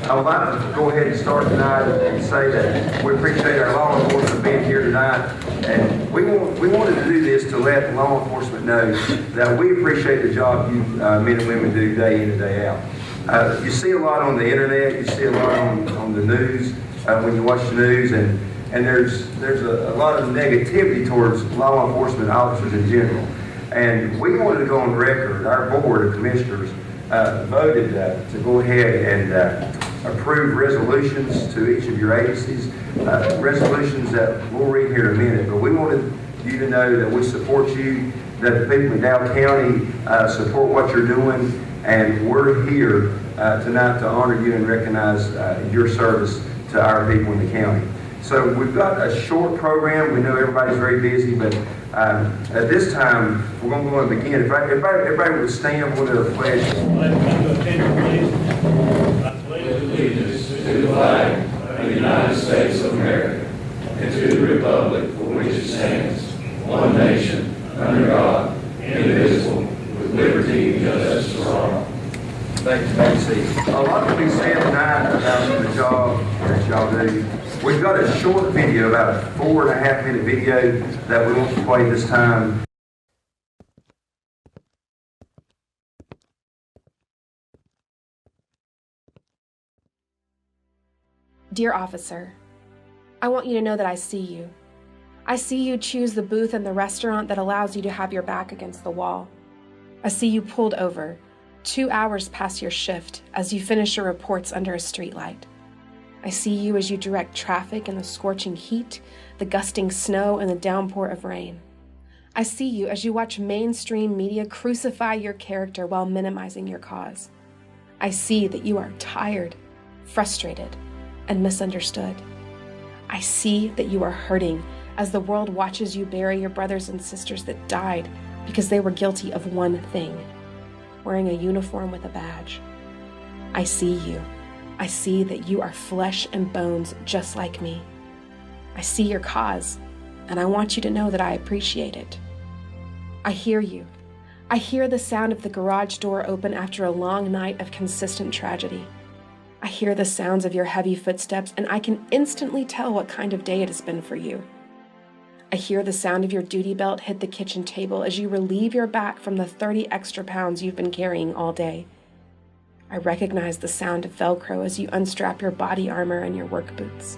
I would like to go ahead and start tonight and say that we appreciate our law enforcement being here tonight, and we wanted to do this to let law enforcement know that we appreciate the job you men and women do day in and day out. You see a lot on the internet, you see a lot on the news when you watch the news, and there's a lot of negativity towards law enforcement officers in general. And we wanted to go on record, our board of commissioners voted to go ahead and approve resolutions to each of your agencies, resolutions that we'll read here in a minute, but we wanted you to know that we support you, that the people in McDowell County support what you're doing, and we're here tonight to honor you and recognize your service to our people in the county. So we've got a short program. We know everybody's very busy, but at this time, we're going to go and begin. If everybody would stand for their pledge. I pledge allegiance to the flag of the United States of America and to the republic for which it stands, one nation, under God, indivisible, with liberty and justice for all. Thank you, Macy. A lot to be said tonight about the job that y'all do. We've got a short video, about a 4.5-minute video that we want to play this time. Dear officer, I want you to know that I see you. I see you choose the booth in the restaurant that allows you to have your back against the wall. I see you pulled over 2 hours past your shift as you finish your reports under a streetlight. I see you as you direct traffic in the scorching heat, the gusting snow, and the downpour of rain. I see you as you watch mainstream media crucify your character while minimizing your cause. I see that you are tired, frustrated, and misunderstood. I see that you are hurting as the world watches you bury your brothers and sisters that died because they were guilty of one thing: wearing a uniform with a badge. I see you. I see that you are flesh and bones just like me. I see your cause, and I want you to know that I appreciate it. I hear you. I hear the sound of the garage door open after a long night of consistent tragedy. I hear the sounds of your heavy footsteps, and I can instantly tell what kind of day it has been for you. I hear the sound of your duty belt hit the kitchen table as you relieve your back from the 30 extra pounds you've been carrying all day. I recognize the sound of Velcro as you unstrap your body armor and your work boots.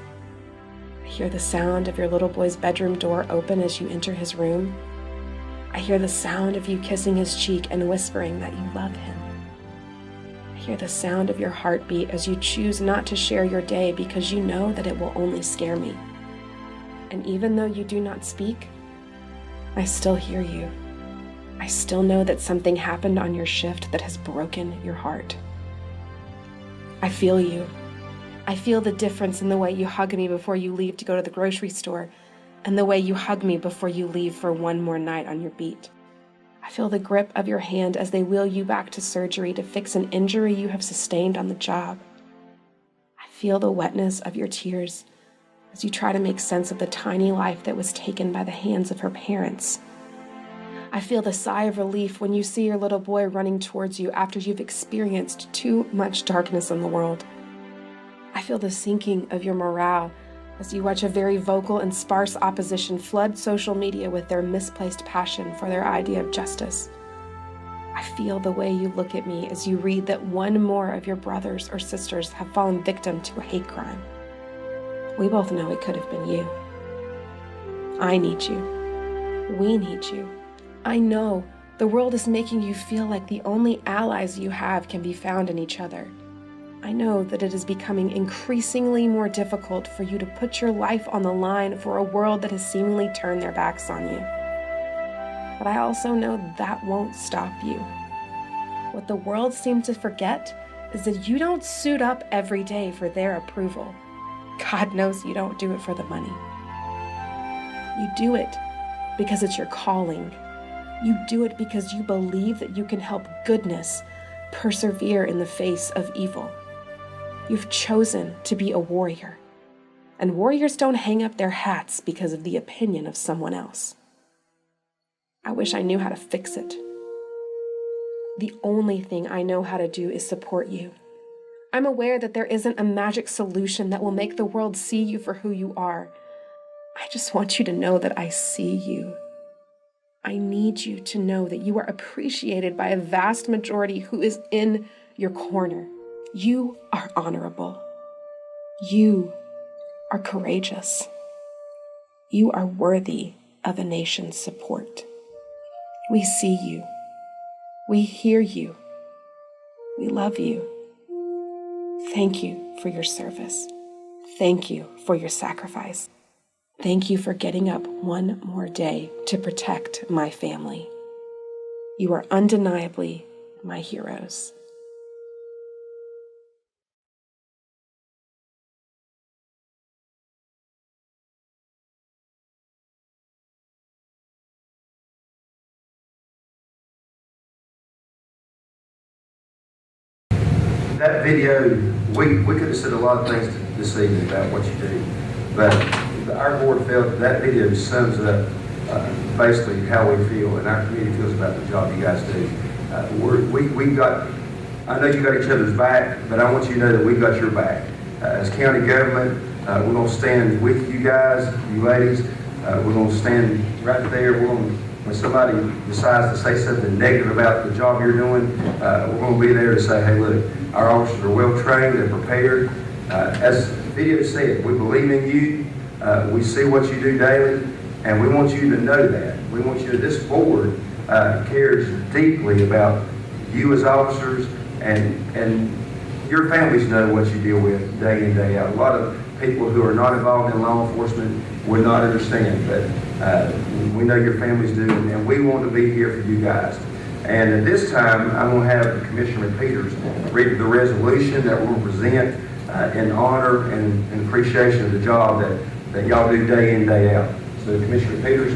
I hear the sound of your little boy's bedroom door open as you enter his room. I hear the sound of you kissing his cheek and whispering that you love him. I hear the sound of your heartbeat as you choose not to share your day because you know that it will only scare me. And even though you do not speak, I still hear you. I still know that something happened on your shift that has broken your heart. I feel you. I feel the difference in the way you hug me before you leave to go to the grocery store and the way you hug me before you leave for one more night on your beat. I feel the grip of your hand as they wheel you back to surgery to fix an injury you have sustained on the job. I feel the wetness of your tears as you try to make sense of the tiny life that was taken by the hands of her parents. I feel the sigh of relief when you see your little boy running towards you after you've experienced too much darkness in the world. I feel the sinking of your morale as you watch a very vocal and sparse opposition flood social media with their misplaced passion for their idea of justice. I feel the way you look at me as you read that one more of your brothers or sisters have fallen victim to a hate crime. We both know it could have been you. I need you. We need you. I know the world is making you feel like the only allies you have can be found in each other. I know that it is becoming increasingly more difficult for you to put your life on the line for a world that has seemingly turned their backs on you. But I also know that won't stop you. What the world seems to forget is that you don't suit up every day for their approval. God knows you don't do it for the money. You do it because it's your calling. You do it because you believe that you can help goodness persevere in the face of evil. You've chosen to be a warrior, and warriors don't hang up their hats because of the opinion of someone else. I wish I knew how to fix it. The only thing I know how to do is support you. I'm aware that there isn't a magic solution that will make the world see you for who you are. I just want you to know that I see you. I need you to know that you are appreciated by a vast majority who is in your corner. You are honorable. You are courageous. You are worthy of a nation's support. We see you. We hear you. We love you. Thank you for your service. Thank you for your sacrifice. Thank you for getting up one more day to protect my family. You are undeniably my heroes. That video, we could have said a lot of things this evening about what you do, but our board felt that video sums up basically how we feel and our community feels about the job you guys do. I know you got each other's back, but I want you to know that we got your back. As county government, we're going to stand with you guys, you ladies. We're going to stand right there. When somebody decides to say something negative about the job you're doing, we're going to be there to say, hey, look, our officers are well trained, they're prepared. As the video said, we believe in you. We see what you do daily, and we want you to know that. We want you to, this board cares deeply about you as officers, and your families know what you deal with day in, day out. A lot of people who are not involved in law enforcement would not understand, but we know your families do, and we want to be here for you guys. And at this time, I'm going to have Commissioner Peters read the resolution that we'll present in honor and appreciation of the job that y'all do day in, day out. So Commissioner Peters.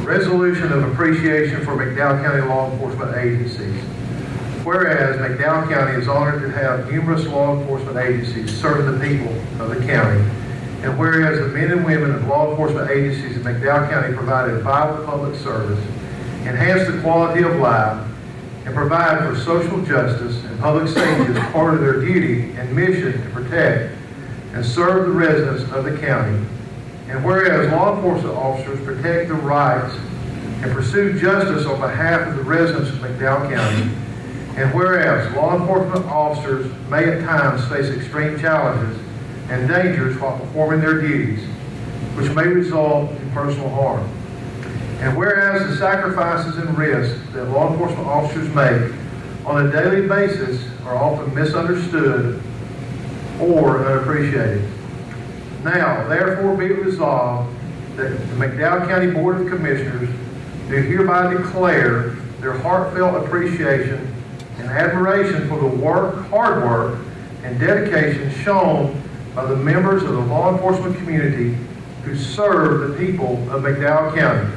Resolution of appreciation for McDowell County law enforcement agencies. Whereas McDowell County is honored to have numerous law enforcement agencies serving the people of the county, and whereas the men and women of law enforcement agencies in McDowell County provide a vital public service, enhance the quality of life, and provide for social justice and public safety as part of their duty and mission to protect and serve the residents of the county. And whereas law enforcement officers protect the rights and pursue justice on behalf of the residents of McDowell County, and whereas law enforcement officers may at times face extreme challenges and dangers while performing their duties, which may result in personal harm. And whereas the sacrifices and risks that law enforcement officers make on a daily basis are often misunderstood or unappreciated. Now, therefore, be it resolved that the McDowell County Board of Commissioners do hereby declare their heartfelt appreciation and admiration for the hard work, and dedication shown by the members of the law enforcement community who serve the people of McDowell County.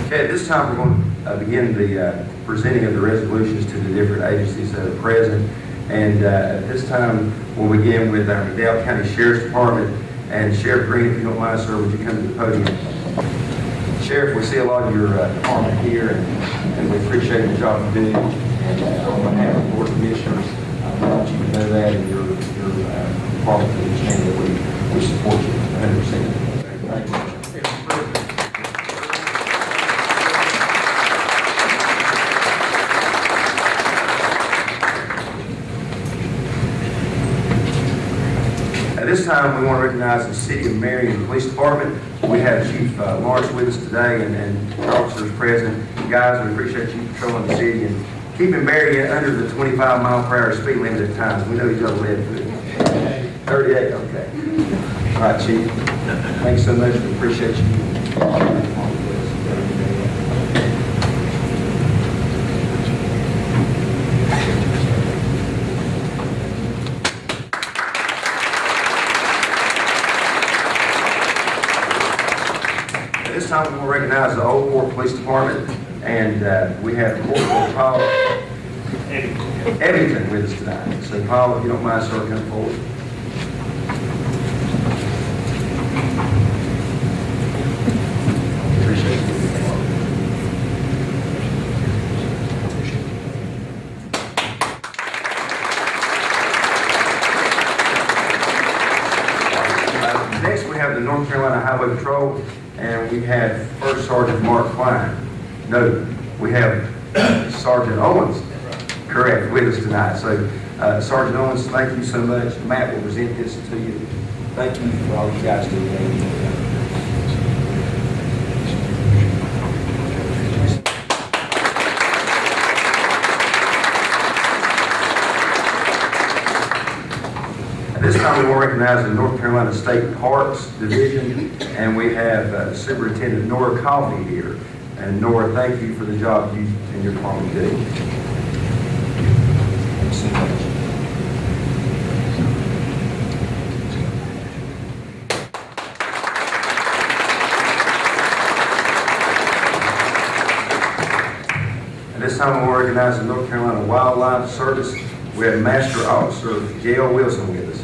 Okay, at this time we're going to begin the presenting of the resolutions to the different agencies that are present. And at this time we'll begin with our McDowell County Sheriff's Department. And Sheriff Green, if you don't mind, sir, would you come to the podium? Sheriff, we see a lot of your department here, and we appreciate the job you do. And on behalf of the Board of Commissioners, I want you to know that, and your department to understand that we support you 100%. Thank you. At this time, we want to recognize the City of Marion Police Department. We have Chief Lawrence with us today, and officers present. Guys, we appreciate you patrolling the city and keeping Marion under the 25-mile-per-hour speed limit at times. We know you got a lead foot. 38, okay. All right, Chief. Thanks so much. We appreciate you. This time we'll recognize the Old Port Police Department, and we have Corporal Paul Eddington with us tonight. So Paul, if you don't mind, sir, come forward. have the North Carolina Highway Patrol, and we have First Sergeant Mark Klein. No, we have Sergeant Owens, correct, with us tonight. So Sergeant Owens, thank you so much. Matt will present this to you. Thank you for all you guys do. This time we will recognize the North Carolina State Parks Division, and we have Superintendent Nora Coffey here. And Nora, thank you for the job you and your department do. At this time we will recognize the North Carolina Wildlife Service. We have Master Officer Gail Wilson with us.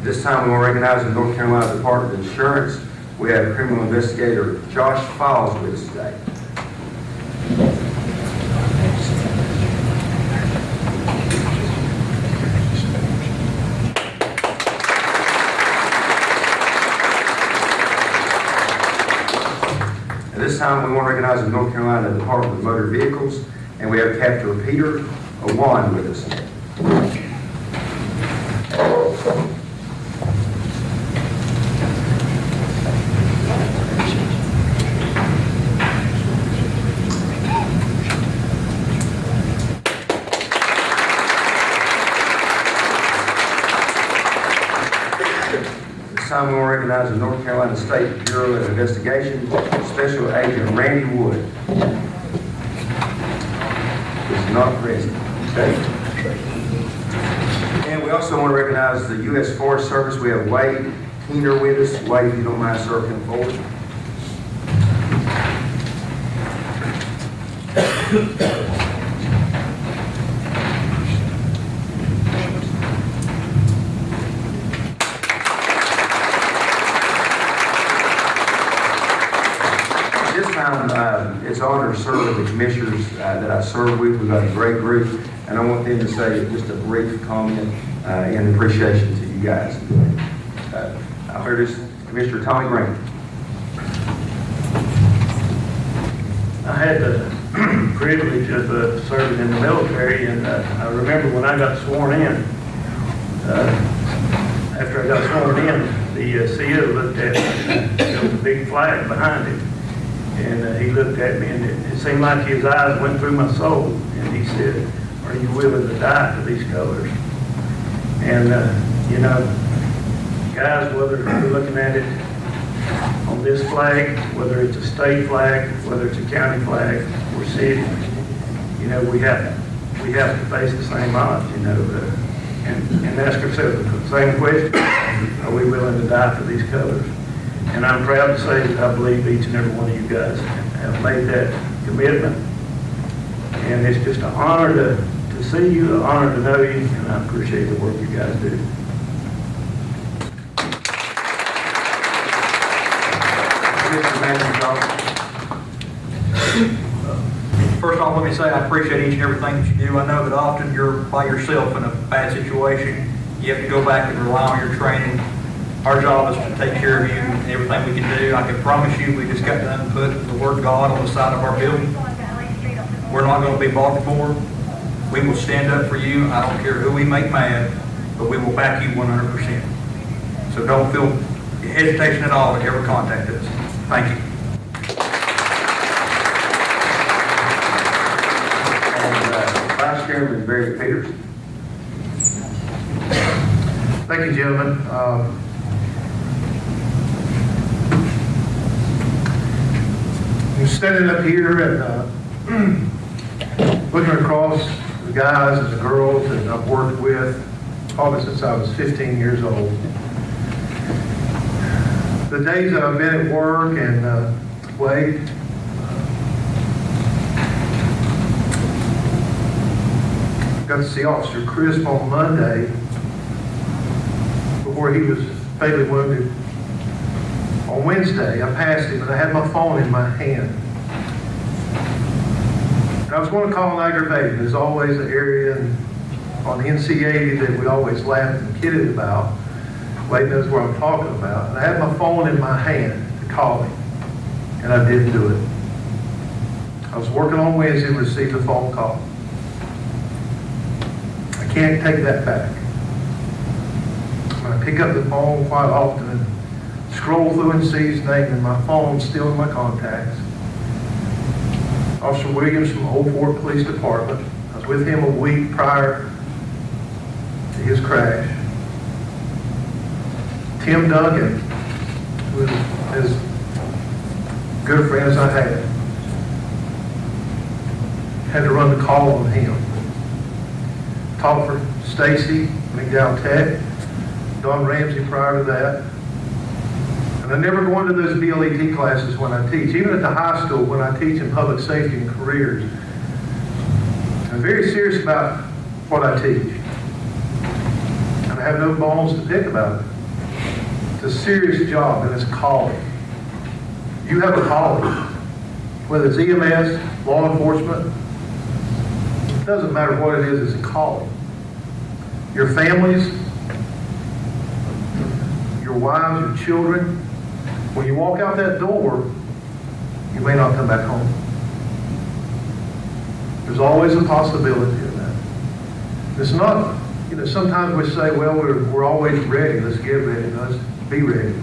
This time we will recognize the North Carolina Department of Insurance. We have criminal investigator Josh Falls with us today. At this time we want to recognize the North Carolina Department of Motor Vehicles, and we have Captain Peter Owan with us. Time we will recognize the North Carolina State Bureau of Investigation Special Agent Randy Wood. Is not present. Okay. And we also want to recognize the U.S. Forest Service. We have Wade Keener with us. Wade, if you don't mind, sir, come forward. It's an honor to serve with the commissioners that I serve with. We've got a great group, and I want them to say just a brief comment in appreciation to you guys. I'll introduce Commissioner Tommy Green. I had the privilege of serving in the military, and I remember when I got sworn in, after I got sworn in, the CO looked at me, there was a big flag behind him. And he looked at me, and it seemed like his eyes went through my soul. And he said, "Are you willing to die for these colors?" And, you know, guys, whether you're looking at it on this flag, whether it's a state flag, whether it's a county flag or city, you know, we have to face the same odds, you know, and ask ourselves the same question: are we willing to die for these colors? And I'm proud to say that I believe each and every one of you guys have made that commitment. And it's just an honor to see you, an honor to know you, and I appreciate the work you guys do. First off, let me say I appreciate each and everything that you do. I know that often you're by yourself in a bad situation. You have to go back and rely on your training. Our job is to take care of you and everything we can do. I can promise you we just got done putting the Word of God on the side of our building. We're not going to be bought for. We will stand up for you. I don't care who we make mad, but we will back you 100%. So don't feel hesitation at all to ever contact us. Thank you. And Vice Chairman Barry Peters. Thank you, gentlemen. I'm standing up here and looking across the guys and the girls that I've worked with probably since I was 15 years old. The days that I've been at work and Wade, got to see Officer Crisp on Monday before he was fatally wounded. On Wednesday, I passed him and I had my phone in my hand. And I was going to call an aggravated. There's always an area on the NC-80 that we always laughed and kidded about. Wade knows what I'm talking about. And I had my phone in my hand to call him, and I didn't do it. I was working on Wednesday and received a phone call. I can't take that back. When I pick up the phone quite often and scroll through and see his name, and my phone's still in my contacts. Officer Williams from Old Fort Police Department. I was with him a week prior to his crash. Tim Duncan, who was as good a friend as I had to run the call on him. Talked for Stacy, McDowell Tech, Don Ramsey prior to that. And I never go into those BLET classes when I teach. Even at the high school, when I teach in public safety and careers, I'm very serious about what I teach. And I have no bones to pick about it. It's a serious job, and it's a calling. You have a calling. Whether it's EMS, law enforcement, it doesn't matter what it is, it's a calling. Your families, your wives, your children, when you walk out that door, you may not come back home. There's always a possibility of that. It's not, sometimes we say, well, we're always ready. Let's get ready. Let's be ready.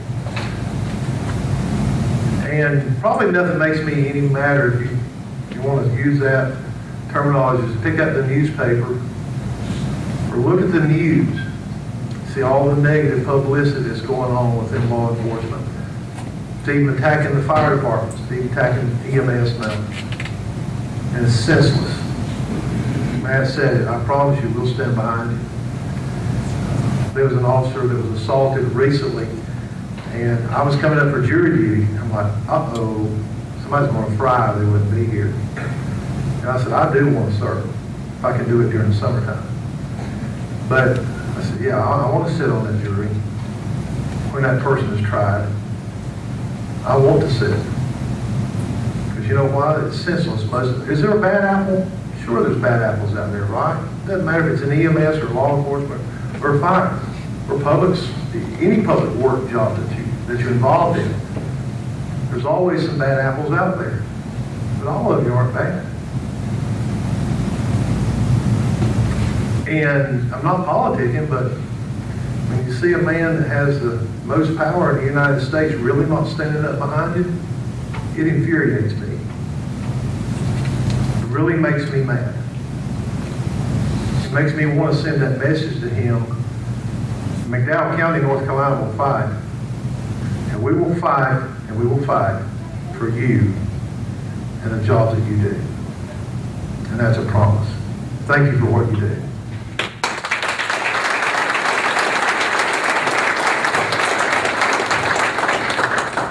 And probably nothing makes me any madder, if you want to use that terminology, is pick up the newspaper or look at the news. See all the negative publicity that's going on within law enforcement. It's even attacking the fire departments. It's even attacking EMS now. And it's senseless. Matt said it. I promise you, we'll stand behind you. There was an officer that was assaulted recently, and I was coming up for jury duty. I'm like, uh-oh, somebody's going to fry. They wouldn't be here. And I said, I do want to serve if I can do it during the summertime. But I said, yeah, I want to sit on that jury when that person is tried. I want to sit. Because you know why? It's senseless. Is there a bad apple? Sure, there's bad apples out there, right? It doesn't matter if it's an EMS or law enforcement or fire or any public work job that you're involved in. There's always some bad apples out there. But all of you aren't bad. And I'm not politicking, but when you see a man that has the most power in the United States really not standing up behind you, it infuriates me. It really makes me mad. It makes me want to send that message to him. McDowell County, North Carolina will fight. And we will fight, and we will fight for you and the jobs that you do. And that's a promise. Thank you for what you do.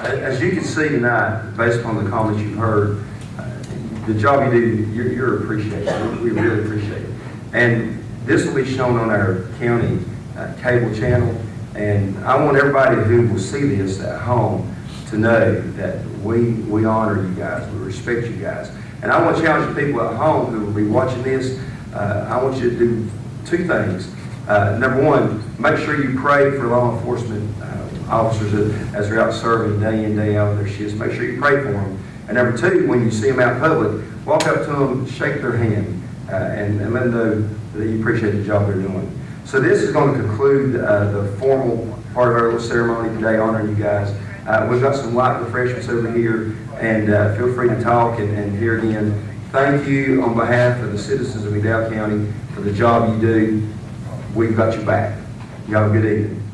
As you can see tonight, based upon the comments you've heard, the job you do, you're appreciated. We really appreciate it. And this will be shown on our county cable channel. And I want everybody who will see this at home to know that we honor you guys, we respect you guys. And I want to challenge the people at home who will be watching this. I want you to do two things. Number one, make sure you pray for law enforcement officers as they're out serving day in, day out of their shifts. Make sure you pray for them. And number two, when you see them out in public, walk up to them, shake their hand, and let them know that you appreciate the job they're doing. So this is going to conclude the formal part of our little ceremony today, honoring you guys. We've got some light refreshments over here, and feel free to talk. And here again, thank you on behalf of the citizens of McDowell County for the job you do. We've got your back. You have a good evening.